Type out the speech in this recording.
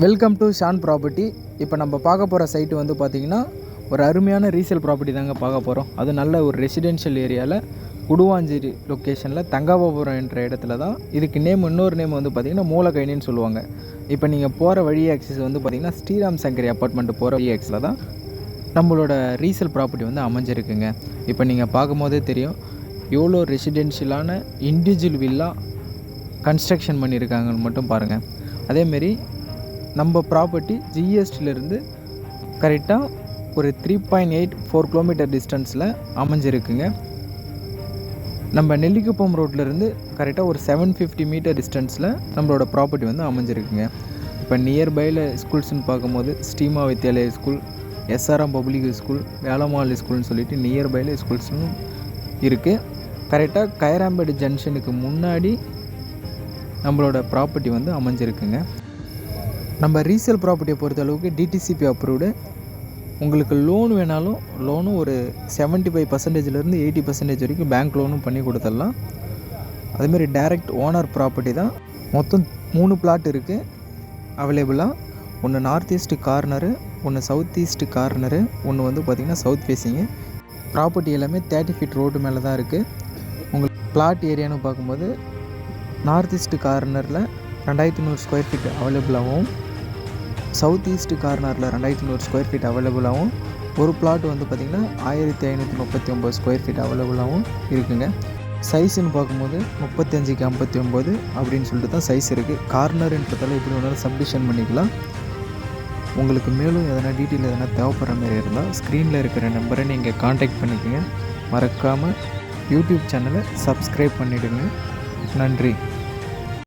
Welcome to Shawn property. இப்போ நம்ம பார்க்க போகிற சைட்டு வந்து பார்த்திங்கன்னா ஒரு அருமையான ரீசேல் ப்ராப்பர்ட்டி தாங்க பார்க்க போகிறோம். அது நல்ல ஒரு ரெசிடென்ஷியல் ஏரியாவில் குடுவாஞ்சேரி லொக்கேஷனில் தங்காபுரம் என்ற இடத்துல தான். இதுக்கு இன்னொரு நேம் வந்து பார்த்திங்கன்னா மூலக்கைனின்னு சொல்லுவாங்க. இப்போ நீங்கள் போகிற வழி ஆக்சிஸ் வந்து பார்த்திங்கன்னா ஸ்ரீராம் சங்கரி அப்பார்ட்மெண்ட் போகிற வழி ஆக்ஸில் தான் நம்மளோட ரீசேல் ப்ராப்பர்ட்டி வந்து அமைஞ்சிருக்குங்க. இப்போ நீங்கள் பார்க்கும்போதே தெரியும் எவ்வளோ ரெசிடென்ஷியலான இண்டிவிஜுவல் வில்லா கன்ஸ்ட்ரக்ஷன் பண்ணியிருக்காங்கன்னு மட்டும் பாருங்கள். அதேமாரி நம்ம ப்ராப்பர்ட்டி ஜிஎஸ்டிலேருந்து கரெக்டாக ஒரு 3.84 கிலோமீட்டர் டிஸ்டன்ஸில் அமைஞ்சிருக்குங்க. நம்ம நெல்லிக்குப்பம் ரோட்லேருந்து கரெக்டாக ஒரு 750 மீட்டர் டிஸ்டன்ஸில் நம்மளோட ப்ராப்பர்ட்டி வந்து அமைஞ்சிருக்குங்க. இப்போ நியர்பையில் ஸ்கூல்ஸ்னு பார்க்கும்போது Srima Vidyalaya school, SRM public school, Velammal ஸ்கூல்னு சொல்லிட்டு நியர்பையில் ஸ்கூல்ஸ்னும் இருக்குது. கரெக்டாக கைராம்பேடு ஜங்ஷனுக்கு முன்னாடி நம்மளோட ப்ராப்பர்ட்டி வந்து அமைஞ்சிருக்குங்க. நம்ம ரீசேல் ப்ராப்பர்ட்டியை பொறுத்த அளவுக்கு டிடிசிபி அப்ரூவ்டு. உங்களுக்கு லோன் வேணாலும் லோனும் ஒரு 75%லேருந்து 80% வரைக்கும் பேங்க் லோனும் பண்ணி கொடுத்துடலாம். அதுமாரி டைரக்ட் ஓனர் ப்ராப்பர்ட்டி தான். மொத்தம் 3 பிளாட் இருக்குது அவைலபிளாக. ஒன்று நார்த் ஈஸ்ட் கார்னரு, ஒன்று சவுத் ஈஸ்ட் கார்னரு, ஒன்று வந்து பார்த்திங்கன்னா சவுத் ஃபேஸிங்கு. ப்ராப்பர்ட்டி எல்லாமே 30 ஃபீட் ரோடு மேலே தான் இருக்குது. உங்களுக்கு பிளாட் ஏரியான்னு பார்க்கும்போது நார்த் ஈஸ்ட் கார்னரில் 2200 ஸ்கொயர் ஃபீட் அவைலபிளாகவும், சவுத் ஈஸ்ட் கார்னரில் 2200 ஸ்கொயர் ஃபீட் அவைலபிளாகவும், ஒரு பிளாட் வந்து பார்த்திங்கன்னா 1539 ஸ்கொயர் ஃபீட் அவைலபிளாகவும் இருக்குங்க. சைஸுன்னு பார்க்கும்போது 35க்கு 59 அப்படின்னு சொல்லிட்டு தான் சைஸ் இருக்குது. கார்னருன்றதால எப்படி வேணாலும் சப்டிஷன் பண்ணிக்கலாம். உங்களுக்கு மேலும் எதனா டீட்டெயில் எதனா தேவைப்படுற மாதிரி இருந்தால் ஸ்க்ரீனில் இருக்கிற நம்பரை நீங்கள் காண்டாக்ட் பண்ணிக்கோங்க. மறக்காமல் யூடியூப் சேனலை சப்ஸ்கிரைப் பண்ணிவிடுங்க. நன்றி.